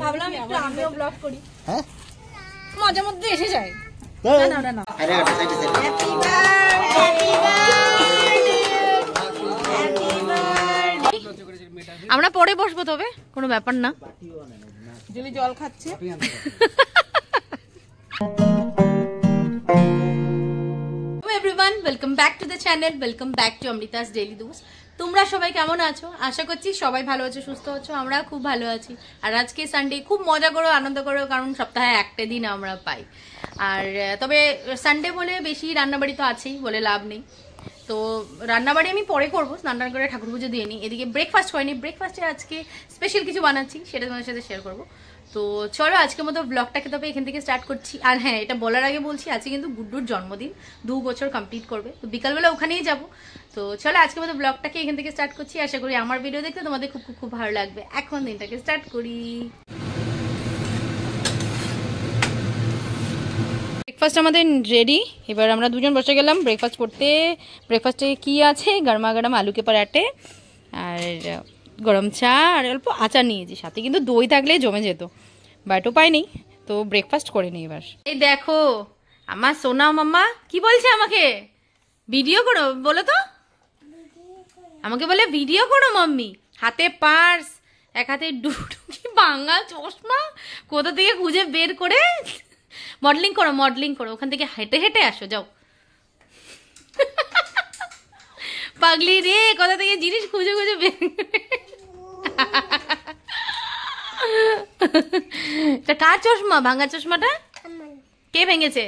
ভাবলাম একটু আমিও ব্লগ করি। হ্যাঁ মজার মধ্যে এসে যায়। আমরা পরে বসবো, তবে কোনো ব্যাপার না। জল খাচ্ছে। Everyone, welcome back to the channel, welcome back to Amrita's daily dose. তোমরা সবাই কেমন আছো? আশা করছি সবাই ভালো আছো, সুস্থ আছো। আমরা খুব ভালো আছি। আর আজকে সানডে, খুব মজা করো, আনন্দ করো, কারণ সপ্তাহে একটা দিন আমরা পাই। আর তবে সানডে বলে বেশি রান্নাবাড়ি তো আছেই, বলে লাভ নেই। তো রান্নাবাড়ি আমি পরে করবো, স্নান টান করে ঠাকুর পুজো দিয়ে নিই। এদিকে ব্রেকফাস্ট হয়নি, ব্রেকফাস্টে আজকে স্পেশাল কিছু বানাচ্ছি, সেটা তোমাদের সাথে শেয়ার করবো। তো চলো আজকের মতো ব্লগটাকে তবে এখান থেকে স্টার্ট করছি। আর হ্যাঁ, এটা বলার আগে বলছি, আজকে কিন্তু গুড্ডুর জন্মদিন, 2 বছর কমপ্লিট করবে। তো বিকালবেলা ওখানেই যাব। তো চলো আজকের মতো ব্লগটাকে এখান থেকে স্টার্ট করছি। আশা করি আমার ভিডিও দেখতে তোমাদের খুব খুব খুব ভালো লাগবে। এখন দিনটাকে স্টার্ট করি। ব্রেকফাস্ট আমাদের রেডি। এবার আমরা দুজন বসে গেলাম ব্রেকফাস্ট করতে। ব্রেকফাস্টে কি আছে? গরমা গরম আলু কে পরাঠে আর গরম চা আর অল্প আচার নিয়েছি সাথে, কিন্তু দই থাকলে জমে যেত, বাট উপায় নেই। তো ব্রেকফাস্ট করে নিই এবার। এই দেখো আমার সোনা মাম্মা কি বলছে আমাকে, ভিডিও করো বলো তো। আমাকে বলে ভিডিও করো মাম্মি। হাতে পার্স, এক হাতে ডুডুকি ভাঙা চশমা কোথা থেকে খুঁজে বের করে মডেলিং করো, মডেলিং করো। ওখান থেকে হেঁটে হেঁটে আসো, যাও। পাগলি রে, কোথা থেকে জিনিস খুঁজে খুঁজে বের। কার চশমা? ভাঙা চশমাটা কে ভেঙেছে?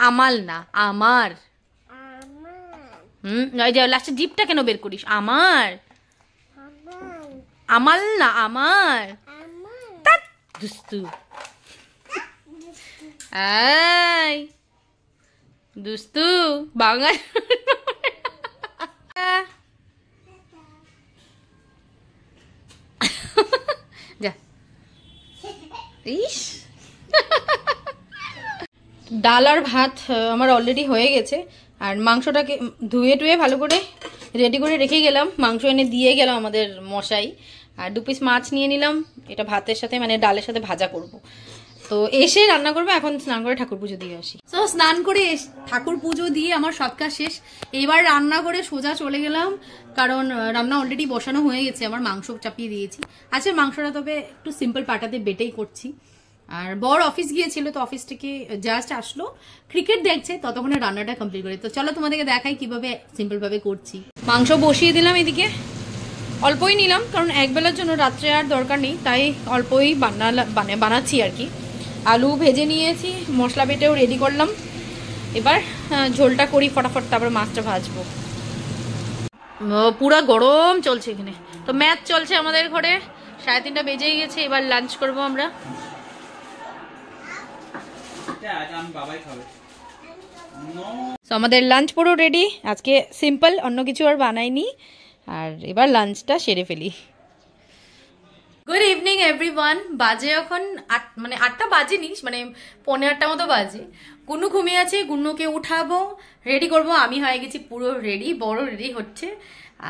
আমাল না, আমার। লাস্টে জিপটা কেন বের করিস? আমার, আমাল না, আমার। দুস্তু, আই দুস্তু ভাঙা। যা ইস। ডাল আর ভাত আমার অলরেডি হয়ে গেছে। আর মাংসটাকে ধুয়ে টুয়ে ভালো করে রেডি করে রেখে গেলাম। মাংস এনে দিয়ে গেলাম আমাদের মশাই। আর 2 পিস মাছ নিয়ে নিলাম, এটা ভাতের সাথে মানে ডালের সাথে ভাজা করব। তো এসে রান্না করবো। এখন স্নান করে ঠাকুর পুজো দিয়ে আসি। তো স্নান করে ঠাকুর পুজো দিয়ে আমার সব কাজ শেষ। এবার রান্না করে সোজা চলে গেলাম, কারণ রান্না অলরেডি বসানো হয়ে গেছে। আমার মাংস চাপিয়ে দিয়েছি। আচ্ছা, মাংসটা তবে একটু সিম্পল পাটাতে বেটেই করছি। আর বর অফিস গিয়েছিল, তো অফিস থেকে জাস্ট আসলো, ক্রিকেট দেখছে, ততক্ষণে রান্নাটা কমপ্লিট করে। তো চলো তোমাদেরকে দেখাই কিভাবে সিম্পল ভাবে করছি। মাংস বসিয়ে দিলাম এদিকে, অল্পই নিলাম কারণ একবেলার জন্য, রাত্রে আর দরকার নেই, তাই অল্পই বানাচ্ছি আর কি। আলু ভেজে নিয়েছি, মশলা বেটেও রেডি করলাম। এবার ঝোলটা করি ফটাফট, তারপর মাছটা ভাজবো। পুরা গরম চলছে এখানে। তো ম্যাচ চলছে আমাদের ঘরে, 3:30 বেজেই গেছে। এবার লাঞ্চ করবো আমরা। আমাদের লাঞ্চ পুরো রেডি। আজকে সিম্পল, অন্য কিছু আর বানাইনি। আর এবার লাঞ্চটা সেরে ফেলি। Good evening everyone. বাজে এখন 8টা বাজেনি, মানে 8:15 মতো বাজে। গুন্নু ঘুমিয়ে আছে, গুন্নুকে উঠাবো, রেডি করব। আমি হয়ে গেছি পুরো রেডি, বড় রেডি হচ্ছে।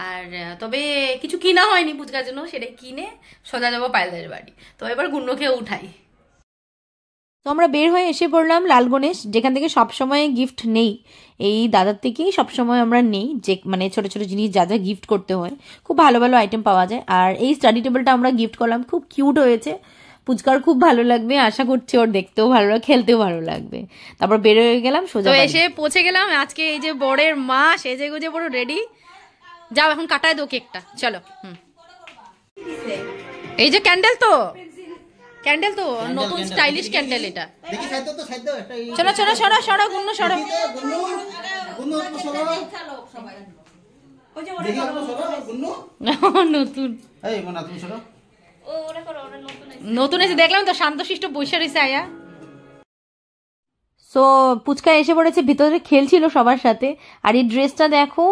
আর তবে কিছু কিনা হয়নি পুচকার জন্য, সেটা কিনে সোজা যাবো পায়েলদের বাড়ি। তো এবার গুন্নুকে উঠাই। তো আমরা বের হয়ে এসে পড়লাম লাল গণেশ, যেখান থেকে সবসময় গিফট নেই। এই দাদার থেকেই সবসময় আমরা নেই, যে মানে ছোট ছোট জিনিস যা যা গিফট করতে হয়, খুব ভালো ভালো আইটেম পাওয়া যায়। আর এই স্টাডি টেবিলটা আমরা গিফট করলাম, খুব কিউট হয়েছে। পুচকার খুব ভালো লাগবে, আশা করছি ওর দেখতেও ভালো লাগবে, খেলতেও ভালো লাগবে। তারপর বের হয়ে গেলাম সোজা। তো এসে পৌঁছে গেলাম। আজকে এই যে বরের মা সেজে গুজে পুরো রেডি। যাও এখন কাটায় দো কেকটা, চলো। এই যে ক্যান্ডেল, তো ক্যান্ডেল তো নতুন স্টাইলিশ ক্যান্ডেল এটা। চলো চলো, সরো সরো গুন্নু, সরো। নতুন নতুন এসে দেখলাম তো, শান্তশিষ্ট বৈশা রয়েছে আয়া। সো পুচকা এসে পড়েছে, ভিতরে খেলছিল সবার সাথে। আর এই ড্রেসটা দেখো,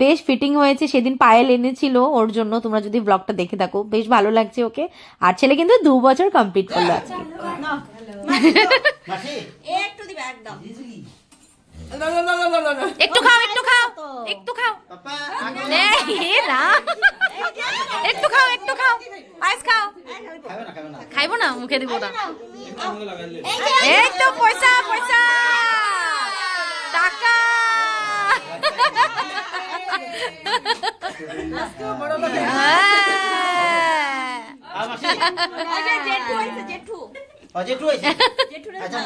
বেশ ফিটিং হয়েছে। সেদিন পায়েল এনেছিল ওর জন্য, তোমরা যদি ব্লগটা দেখে থাকো, বেশ ভালো লাগছে ওকে। আর ছেলে কিন্তু 2 বছর কমপ্লিট করলো আজকে। একটু খাও একটু খাও একটু খাও না একটু খাও একটু খাও পায়েস খাও খাইবো না মুখে দিব না এই তো পয়সা পয়সা টাকা জেঠু আচ্ছা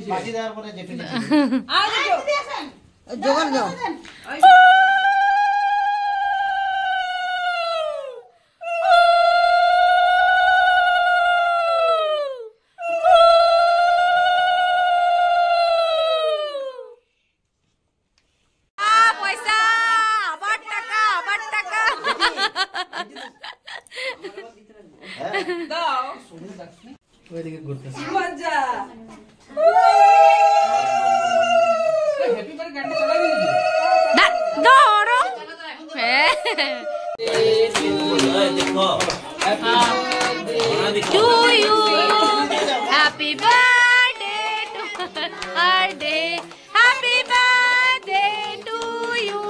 মাসি দেওয়ার পরে জেঠু জোগাড় দাও পয়সা আবার টাকা আবার টাকা দাও ওইদিকে ঘুরতে মজা হ্যাপি বার্থডে গানটা চালাই দিবি ধরো to you happy birthday to birthday happy birthday to you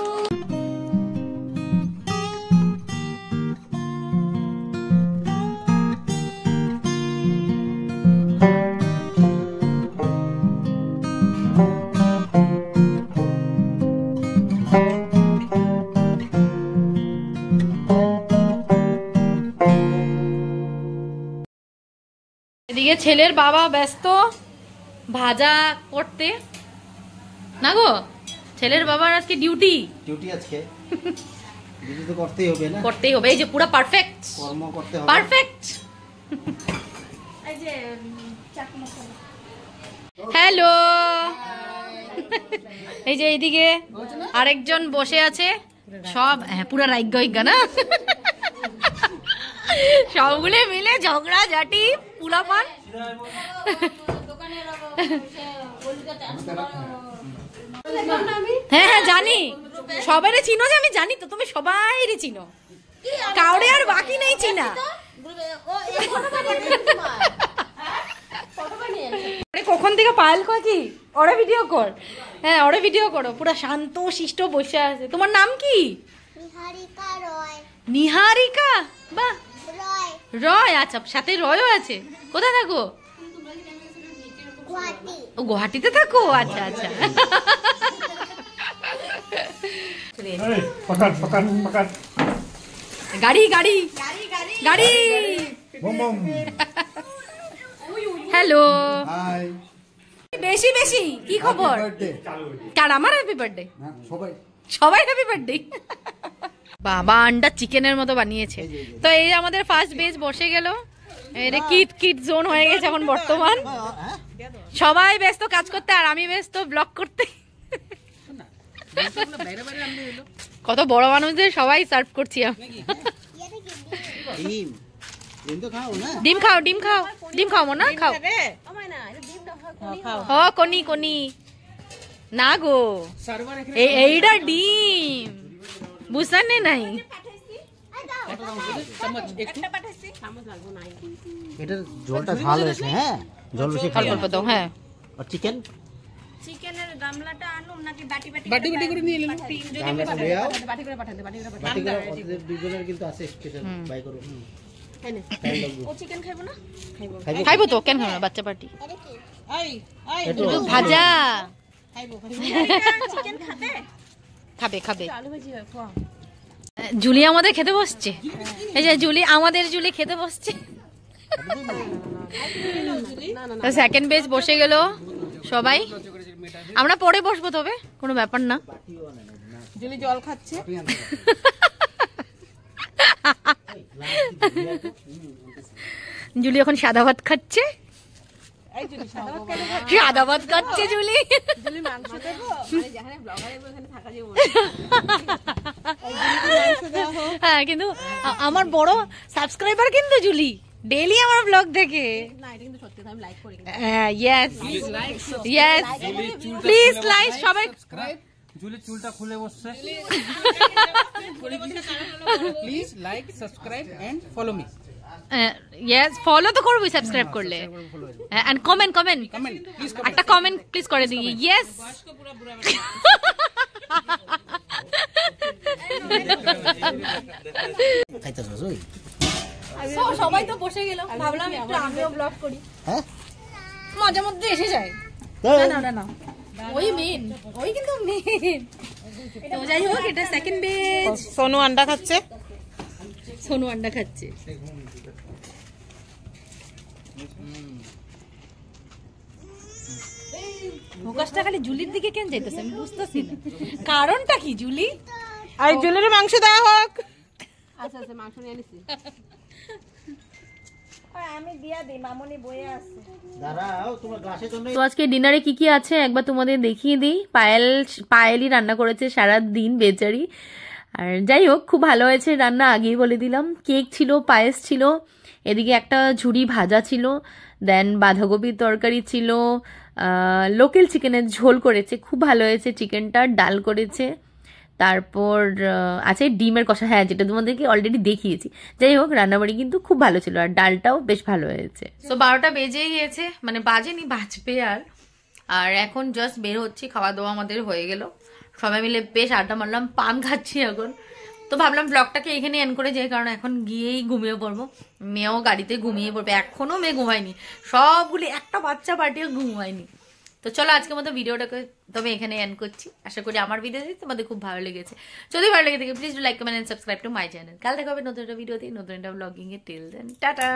এদিকে ছেলের বাবা ব্যস্ত ভাজা করতে না গো ছেলের বাবার আজকে ডিউটি আজকে ডিউটি তো করতেই হবে না করতেই হবে এই যে পুরো পারফেক্ট কর্ম করতে হবে পারফেক্ট হ্যালো এই যে এইদিকে আরেকজন বসে আছে সব পুরা রাইজ্ঞা না সবগুলো মিলে ঝগড়া ঝাঁটি পুলাপান হ্যাঁ হ্যাঁ জানি সবাইরে চিনো যে আমি জানি তো তুমি সবাইরে চিনো কাউরে আর বাকি নেই চিনা কখন থেকে পায়েল কয় কি ওরে ভিডিও কর হ্যাঁ ওরে ভিডিও করো পুরো শান্ত শিষ্ট বসে আছে তোমার নাম কি নিহারিকা বাহ রয় আচ্ছা সাথে রয়ও আছে কোথায় থাকো ও গুয়াহাটিতে থাকো আচ্ছা আচ্ছা গাড়ি গাড়ি গাড়ি হ্যালো বেশি বেশি কি খবর কার আমার হ্যাপি বার্থডে সবাই হ্যাপি বার্থডে বাবা আন্ডা চিকেনের মতো বানিয়েছে তো এই আমাদের ফার্স্ট বেচ বসে গেল এটা কিট কিট জোন হয়ে গেছে এখন বর্তমান সবাই ব্যস্ত কাজ করতে আর আমি ব্যস্ত ব্লগ করতে কত বড় মানুষদের সবাই সার্ভ করছি ডিম খাও ডিম খাও ডিম খাও না খাও হ কনি কনি না গো এইটা ডিম বুঝতে নাই এটার ঝোলটা ঝাল হয়েছে হ্যাঁ ঝোল বেশি খাই অল্প দাও হ্যাঁ আর চিকেন চিকেনের গামলাটা আনুম নাকি বাটি বাটি বাটি বাটি করে নিয়ে নিলাম গামলাটা লইয়া বাটি করে পাঠাতে বাটি করে বাটি করে ওদের দুজনের কিন্তু আছে স্পেশাল বাই করো ও চিকেন খাইবো না খাইবো তো কেন খাবো না বাচ্চা পার্টি আই আই একটু ভাজা খাইবো চিকেন খাবে খাবে খাবে আলু ভাজি খাও জুলি আমাদের খেতে বসছে এই যে জুলি আমাদের জুলি খেতে বসছে তো সেকেন্ড বেচ বসে গেল সবাই আমরা পরে বসবো তবে কোনো ব্যাপার না জুলি জল খাচ্ছে জুলি এখন সাদা ভাত খাচ্ছে এই জুলি সাদা ভাত খাচ্ছে জুলি জুলি মাংস দেবো যেখানে ব্লগার এখানে থাকা যাবে হ্যাঁ কিন্তু আমার বড় সাবস্ক্রাইবার কিন্তু জুলি ডেইলি আমার ব্লগ দেখে না এটা কিন্তু সত্যি আমি লাইক করি ইয়েস ইয়েস প্লিজ লাইক সবাই জুলি চুলটা খুলে বসছে please like subscribe and follow me yes follow তো করবি সাবস্ক্রাইব করলে এন্ড কমেন্ট একটা কমেন্ট প্লিজ করে দিই ইয়েস খাইতেছস ওই সবাই তো বসে গেল ভাবলাম একটু আমিও ব্লগ করি হ্যাঁ মাঝে মধ্যে এসে যায় না ওই মেন ওই কিন্তু মেন তো যাই হোক এটা সেকেন্ড বেজ সোনু আন্ডা খাচ্ছে সোনু আন্ডা খাচ্ছে ফোকাসটা খালি জুলির দিকে কেন যাইতেছে আমি বুঝতেছি না কারণটা কি জুলি আর জুলির মাংস দেওয়া হোক আচ্ছা আচ্ছা মাংস নিয়ে আনিছি দাঁড়াও তোমার গ্লাসের জন্য তো আজকে ডিনারে কি কি আছে একবার তোমাদের দেখিয়ে দিই পায়েলই রান্না করেছে সারা দিন বেচারি আর যাই হোক খুব ভালো হয়েছে রান্না আগেই বলে দিলাম কেক ছিল পায়েস ছিল এদিকে একটা ঝুড়ি ভাজা ছিল দেন বাঁধাকপির তরকারি ছিল লোকাল চিকেনের ঝোল করেছে খুব ভালো হয়েছে চিকেনটা ডাল করেছে তারপর আছে ডিমের কষা হ্যাঁ যেটা তোমাদেরকে অলরেডি দেখিয়েছি যাই হোক রান্নাবাড়ি কিন্তু খুব ভালো ছিল আর ডালটাও বেশ ভালো হয়েছে তো 12টা বেজে গিয়েছে মানে বাজেনি বাজবে আর এখন জাস্ট বের হচ্ছি খাওয়া দাওয়া আমাদের হয়ে গেল সবাই মিলে বেশ আড্ডা মারলাম পান খাচ্ছি এখন তো ভাবলাম ব্লগটাকে এখানে এন্ড করে যাই কারণ এখন গিয়েই ঘুমিয়ে পড়বো মেয়েও গাড়িতে ঘুমিয়ে পড়বে এখনো মেয়ে ঘুমায়নি সবগুলি একটা বাচ্চা পার্টিও ঘুমায়নি তো চলো আজকের মতো ভিডিওটাকে তবে এখানে এন্ড করছি আশা করি আমার ভিডিওটি তোমাদের খুব ভালো লেগেছে যদি ভালো লেগে থাকে please like comment and subscribe to my channel কাল দেখা হবে নতুন একটা ভিডিওতে নতুন একটা ব্লগিং এ টিল দেন টাটা